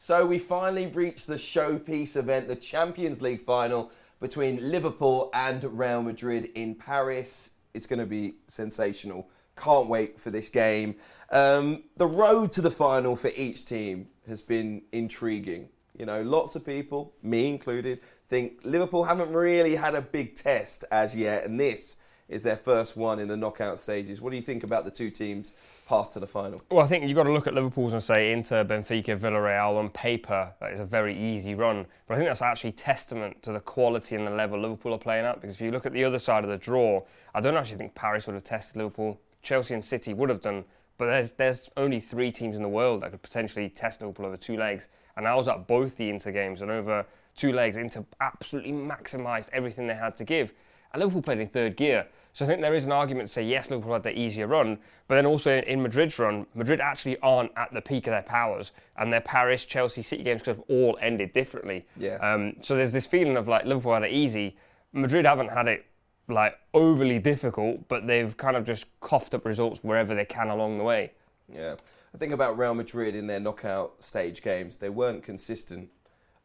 So we finally reached the showpiece event, the Champions League final between Liverpool and Real Madrid in Paris. It's going to be sensational. Can't wait for this game. The road to the final for each team has been intriguing. You know, lots of people, me included, think Liverpool haven't really had a big test as yet, and this is their first one in the knockout stages. What do you think about the two teams' path to the final? Well, I think you've got to look at Liverpool's and say Inter, Benfica, Villarreal on paper, that is a very easy run. But I think that's actually testament to the quality and the level Liverpool are playing at. Because if you look at the other side of the draw, I don't actually think Paris would have tested Liverpool. Chelsea and City would have done. But there's only 3 teams in the world that could potentially test Liverpool over 2 legs. And I was at both the Inter games, and over 2 legs, Inter absolutely maximised everything they had to give. And Liverpool played in third gear. So I think there is an argument to say, yes, Liverpool had the easier run, but then also in Madrid's run, Madrid actually aren't at the peak of their powers, and their Paris, Chelsea, City games could have all ended differently. Yeah. So there's this feeling of like Liverpool had it easy. Madrid haven't had it like overly difficult, but they've kind of just coughed up results wherever they can along the way. Yeah. I think about Real Madrid in their knockout stage games. They weren't consistent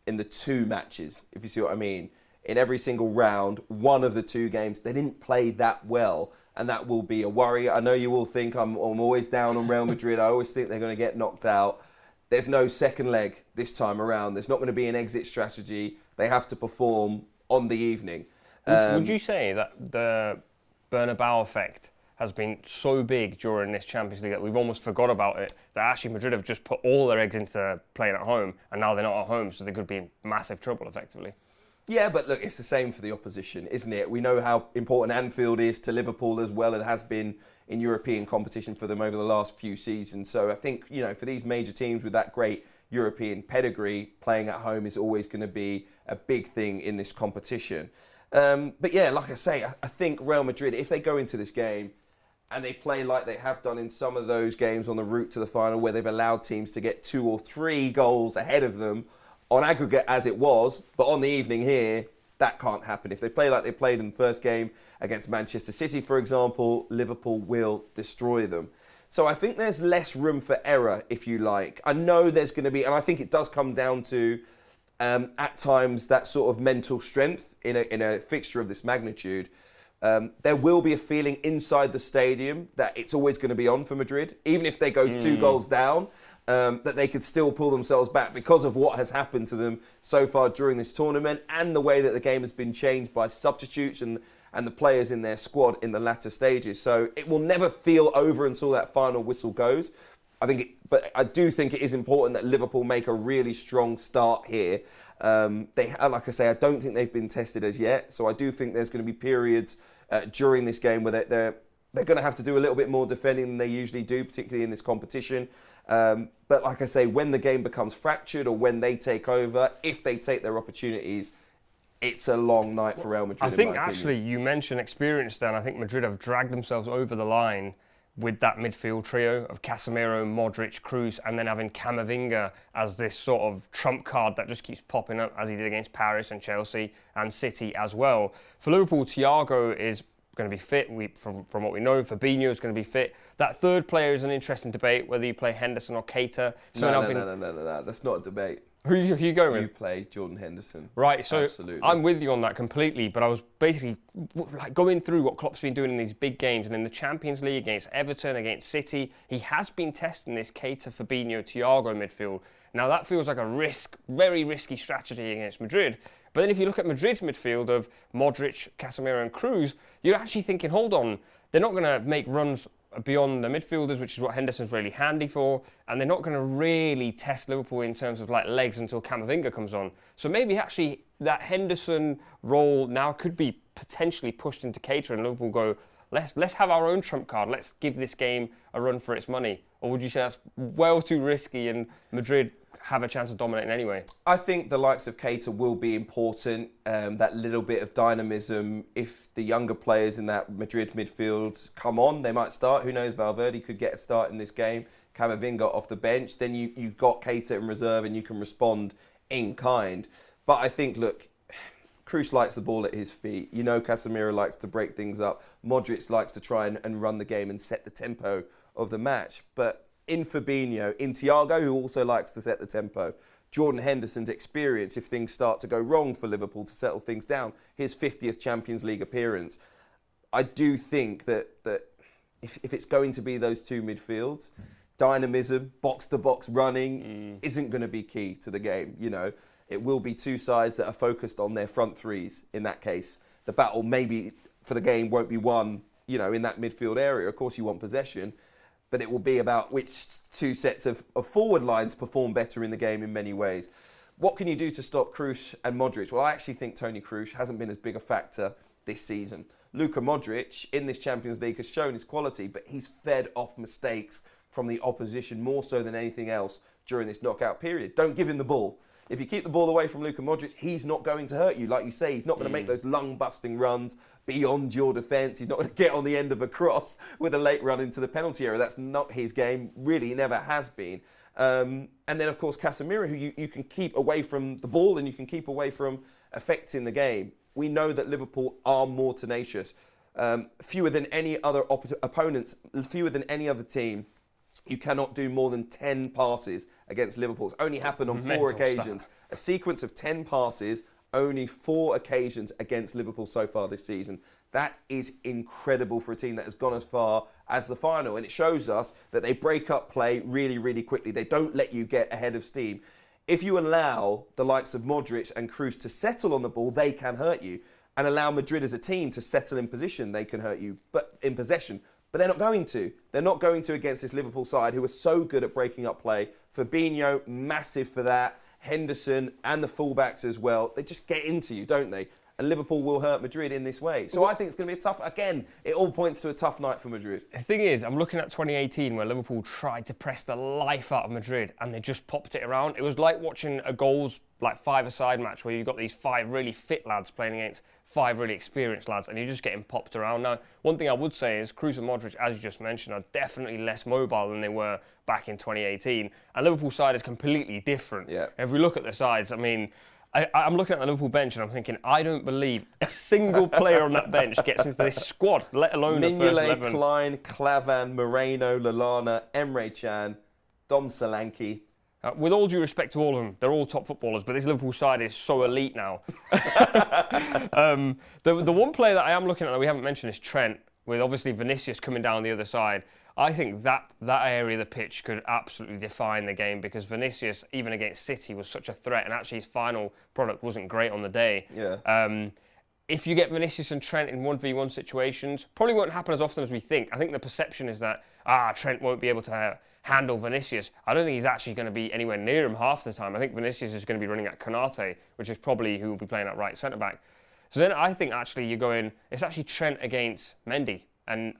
in the 2 matches, if you see what I mean. In every single round, one of the 2 games, they didn't play that well, and that will be a worry. I know you all think I'm always down on Real Madrid. I always think they're going to get knocked out. There's no second leg this time around. There's not going to be an exit strategy. They have to perform on the evening. Would you say that the Bernabeu effect has been so big during this Champions League that we've almost forgot about it, that actually Madrid have just put all their eggs into playing at home, and now they're not at home, so they could be in massive trouble, effectively? Yeah, but look, it's the same for the opposition, isn't it? We know how important Anfield is to Liverpool as well, and has been in European competition for them over the last few seasons. So I think, you know, for these major teams with that great European pedigree, playing at home is always going to be a big thing in this competition. But yeah, like I say, I think Real Madrid, if they go into this game and they play like they have done in some of those games on the route to the final, where they've allowed teams to get 2 or 3 goals ahead of them, on aggregate as it was, but on the evening here, that can't happen. If they play like they played in the first game against Manchester City, for example, Liverpool will destroy them. So I think there's less room for error, if you like. I know there's going to be, and I think it does come down to, at times, that sort of mental strength in a fixture of this magnitude. There will be a feeling inside the stadium that it's always going to be on for Madrid, even if they go 2 goals down. That they could still pull themselves back because of what has happened to them so far during this tournament, and the way that the game has been changed by substitutes and the players in their squad in the latter stages. So it will never feel over until that final whistle goes. But I do think it is important that Liverpool make a really strong start here. Like I say, I don't think they've been tested as yet. So I do think there's going to be periods during this game where they're going to have to do a little bit more defending than they usually do, particularly in this competition. But like I say, when the game becomes fractured or when they take over, if they take their opportunities, it's a long night for Real Madrid. I think actually you mentioned experience there, and I think Madrid have dragged themselves over the line with that midfield trio of Casemiro, Modric, Kroos, and then having Camavinga as this sort of trump card that just keeps popping up, as he did against Paris and Chelsea and City as well. For Liverpool, Thiago is going to be fit. From what we know, Fabinho is going to be fit. That third player is an interesting debate, whether you play Henderson or Keita. No. That's not a debate. Who are you going with? You play Jordan Henderson. Right, so absolutely. I'm with you on that completely, but I was basically like going through what Klopp's been doing in these big games, and in the Champions League against Everton, against City, he has been testing this Keita, Fabinho, Thiago midfield. Now that feels like a very risky strategy against Madrid. But then if you look at Madrid's midfield of Modric, Casemiro and Kroos, you're actually thinking, hold on, they're not going to make runs beyond the midfielders, which is what Henderson's really handy for, and they're not going to really test Liverpool in terms of like legs until Camavinga comes on. So maybe actually that Henderson role now could be potentially pushed into Keita, and Liverpool go, let's have our own trump card, let's give this game a run for its money. Or would you say that's well too risky and Madrid have a chance of dominating anyway? I think the likes of Keita will be important, that little bit of dynamism. If the younger players in that Madrid midfield come on, they might start. Who knows, Valverde could get a start in this game. Camavinga off the bench. Then you've got Keita in reserve and you can respond in kind. But I think, look, Kroos likes the ball at his feet. You know, Casemiro likes to break things up. Modric likes to try and run the game and set the tempo of the match. But in Fabinho, in Thiago, who also likes to set the tempo, Jordan Henderson's experience if things start to go wrong for Liverpool to settle things down. His 50th Champions League appearance. I do think that if it's going to be those two midfields, dynamism, box-to-box running isn't going to be key to the game. You know, it will be two sides that are focused on their front threes in that case. The battle maybe for the game won't be won, you know, in that midfield area. Of course, you want possession, but it will be about which two sets of forward lines perform better in the game in many ways. What can you do to stop Kroos and Modric? Well, I actually think Toni Kroos hasn't been as big a factor this season. Luka Modric in this Champions League has shown his quality, but he's fed off mistakes from the opposition more so than anything else during this knockout period. Don't give him the ball. If you keep the ball away from Luka Modric, he's not going to hurt you. Like you say, he's not going to make those lung-busting runs beyond your defence. He's not going to get on the end of a cross with a late run into the penalty area. That's not his game. Really, never has been. And then, of course, Casemiro, who you can keep away from the ball and you can keep away from affecting the game. We know that Liverpool are more tenacious. Fewer than any other opponents, fewer than any other team. You cannot do more than 10 passes against Liverpool. It's only happened on 4 occasions. A sequence of 10 passes, only 4 occasions against Liverpool so far this season. That is incredible for a team that has gone as far as the final. And it shows us that they break up play really, really quickly. They don't let you get ahead of steam. If you allow the likes of Modric and Kroos to settle on the ball, they can hurt you. And allow Madrid as a team to settle in position, they can hurt you, but in possession. But they're not going to. They're not going to against this Liverpool side who are so good at breaking up play. Fabinho, massive for that. Henderson and the fullbacks as well. They just get into you, don't they? And Liverpool will hurt Madrid in this way. So I think it's going to be a tough, again, it all points to a tough night for Madrid. The thing is, I'm looking at 2018 where Liverpool tried to press the life out of Madrid and they just popped it around. It was like watching a goals, like five-a-side match where you've got these 5 really fit lads playing against 5 really experienced lads and you're just getting popped around. Now, one thing I would say is Kroos and Modric, as you just mentioned, are definitely less mobile than they were back in 2018. And Liverpool's side is completely different. Yeah. If we look at the sides, I mean, I'm looking at the Liverpool bench and I'm thinking, I don't believe a single player on that bench gets into this squad, let alone the first 11. Klein, Klavan, Moreno, Lallana, Emre Can, Dom Solanke. With all due respect to all of them, they're all top footballers, but this Liverpool side is so elite now. The one player that I am looking at that we haven't mentioned is Trent, with obviously Vinicius coming down the other side. I think that area of the pitch could absolutely define the game because Vinicius, even against City, was such a threat, and actually his final product wasn't great on the day. Yeah. If you get Vinicius and Trent in 1v1 situations, probably won't happen as often as we think. I think the perception is that Trent won't be able to handle Vinicius. I don't think he's actually going to be anywhere near him half the time. I think Vinicius is going to be running at Konate, which is probably who will be playing at right centre-back. So then I think actually you're going, it's actually Trent against Mendy, and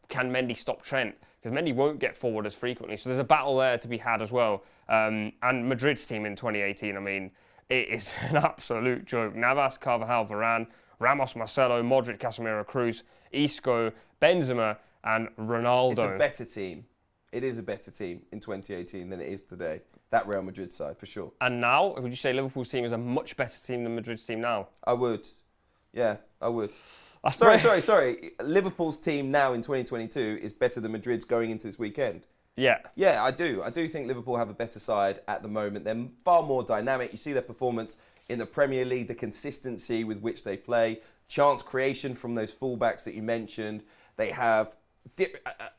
can Mendy stop Trent? Because Mendy won't get forward as frequently. So there's a battle there to be had as well. And Madrid's team in 2018, I mean, it is an absolute joke. Navas, Carvajal, Varane, Ramos, Marcelo, Modric, Casemiro, Kroos, Isco, Benzema and Ronaldo. It's a better team. It is a better team in 2018 than it is today. That Real Madrid side, for sure. And now, would you say Liverpool's team is a much better team than Madrid's team now? I would. Yeah, I would. Sorry. Liverpool's team now in 2022 is better than Madrid's going into this weekend. Yeah. Yeah, I do. I do think Liverpool have a better side at the moment. They're far more dynamic. You see their performance in the Premier League, the consistency with which they play, chance creation from those fullbacks that you mentioned. They have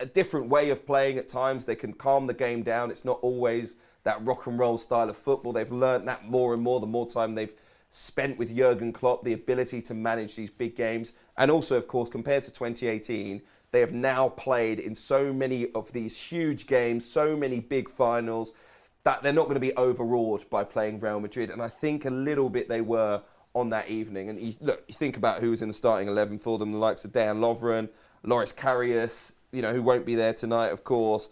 a different way of playing at times. They can calm the game down. It's not always that rock and roll style of football. They've learnt that more and more the more time they've spent with Jurgen Klopp, the ability to manage these big games. And also, of course, compared to 2018, they have now played in so many of these huge games, so many big finals, that they're not going to be overawed by playing Real Madrid. And I think a little bit they were on that evening. And you think about who was in the starting 11 for them, the likes of Dan Lovren, Loris Karius, who won't be there tonight, of course.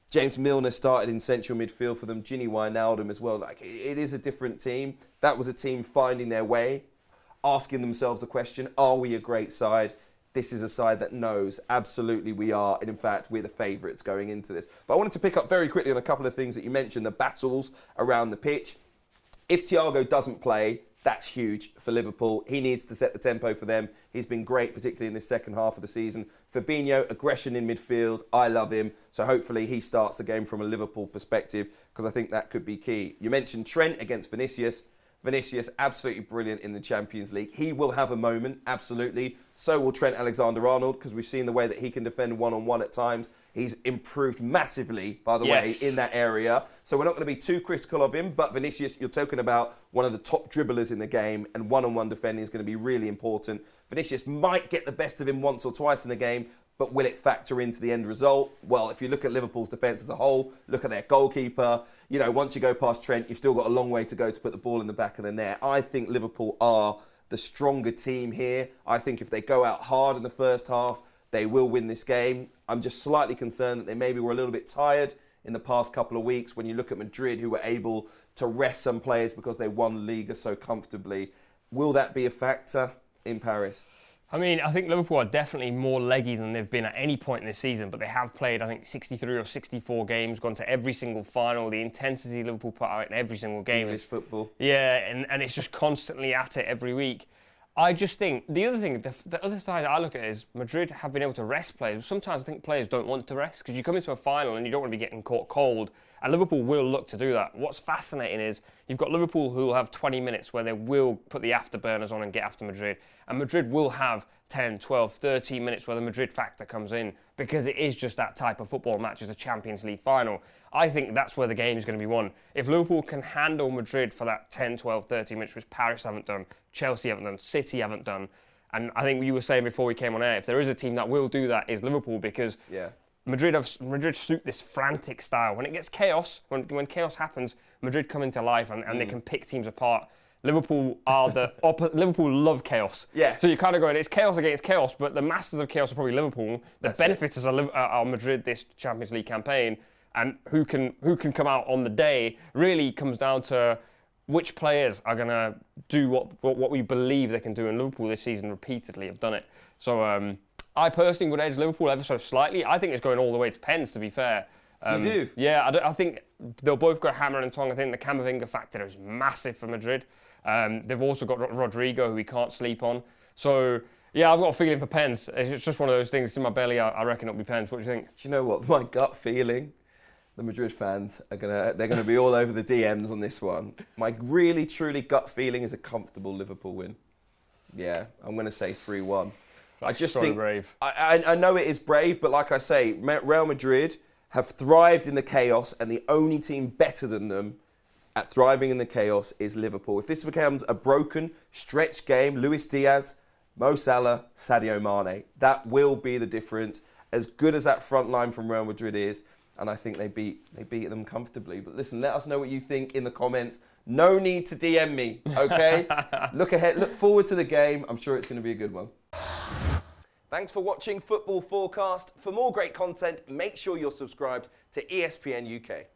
James Milner started in central midfield for them, Gini Wijnaldum as well. It is a different team. That was a team finding their way, asking themselves the question, are we a great side? This is a side that knows absolutely we are. And in fact, we're the favourites going into this. But I wanted to pick up very quickly on a couple of things that you mentioned, the battles around the pitch. If Thiago doesn't play, That's huge for Liverpool. He needs to set the tempo for them. He's been great, particularly in this second half of the season. Fabinho, aggression in midfield. I love him. So hopefully he starts the game from a Liverpool perspective, because I think that could be key. You mentioned Trent against Vinicius. Vinicius, absolutely brilliant in the Champions League. He will have a moment, absolutely. So will Trent Alexander-Arnold, because we've seen the way that he can defend one-on-one at times. He's improved massively, by the way, in that area. So we're not going to be too critical of him. But Vinicius, you're talking about one of the top dribblers in the game, and one-on-one defending is going to be really important. Vinicius might get the best of him once or twice in the game, but will it factor into the end result? Well, if you look at Liverpool's defence as a whole, look at their goalkeeper. You know, once you go past Trent, you've still got a long way to go to put the ball in the back of the net. I think Liverpool are the stronger team here. I think if they go out hard in the first half, they will win this game. I'm just slightly concerned that they maybe were a little bit tired in the past couple of weeks. When you look at Madrid, who were able to rest some players because they won Liga so comfortably. Will that be a factor in Paris? I mean, I think Liverpool are definitely more leggy than they've been at any point in this season, but they have played, I think, 63 or 64 games, gone to every single final. The intensity Liverpool put out in every single game is football. Yeah, and it's just constantly at it every week. I just think, the other side I look at is Madrid have been able to rest players. Sometimes I think players don't want to rest, because you come into a final and you don't want to be getting caught cold, and Liverpool will look to do that. What's fascinating is you've got Liverpool who will have 20 minutes where they will put the afterburners on and get after Madrid, and Madrid will have 10, 12, 13 minutes where the Madrid factor comes in, because it is just that type of football match as a Champions League final. I think that's where the game is going to be won. If Liverpool can handle Madrid for that 10, 12, 13 minutes, which Paris haven't done, Chelsea haven't done, City haven't done, and I think you were saying before we came on air, if there is a team that will do that, is Liverpool, because Madrid suit this frantic style. When it gets chaos, when chaos happens, Madrid come into life and they can pick teams apart. Liverpool are Liverpool love chaos. Yeah. So you're kind of going, it's chaos against chaos, but the masters of chaos are probably Liverpool. The benefits are Madrid this Champions League campaign, and who can come out on the day really comes down to which players are going to do what we believe they can do. And Liverpool this season repeatedly have done it. So I personally would edge Liverpool ever so slightly. I think it's going all the way to pens, to be fair. You do? Yeah, I think they'll both go hammer and tong. I think the Camavinga factor is massive for Madrid. They've also got Rodrigo, who we can't sleep on. So, yeah, I've got a feeling for pens. It's just one of those things in my belly. I reckon it'll be pens. What do you think? Do you know what? My gut feeling, the Madrid fans they're gonna be all over the DMs on this one. My really, truly gut feeling is a comfortable Liverpool win. Yeah, I'm going to say 3-1. I just think brave. I know it is brave, but like I say, Real Madrid have thrived in the chaos, and the only team better than them at thriving in the chaos is Liverpool. If this becomes a broken, stretched game, Luis Diaz, Mo Salah, Sadio Mane, that will be the difference. As good as that front line from Real Madrid is, and I think they beat them comfortably. But listen, let us know what you think in the comments. No need to DM me, okay? Look ahead, look forward to the game. I'm sure it's going to be a good one. Thanks for watching Football Forecast. For more great content, make sure you're subscribed to ESPN UK.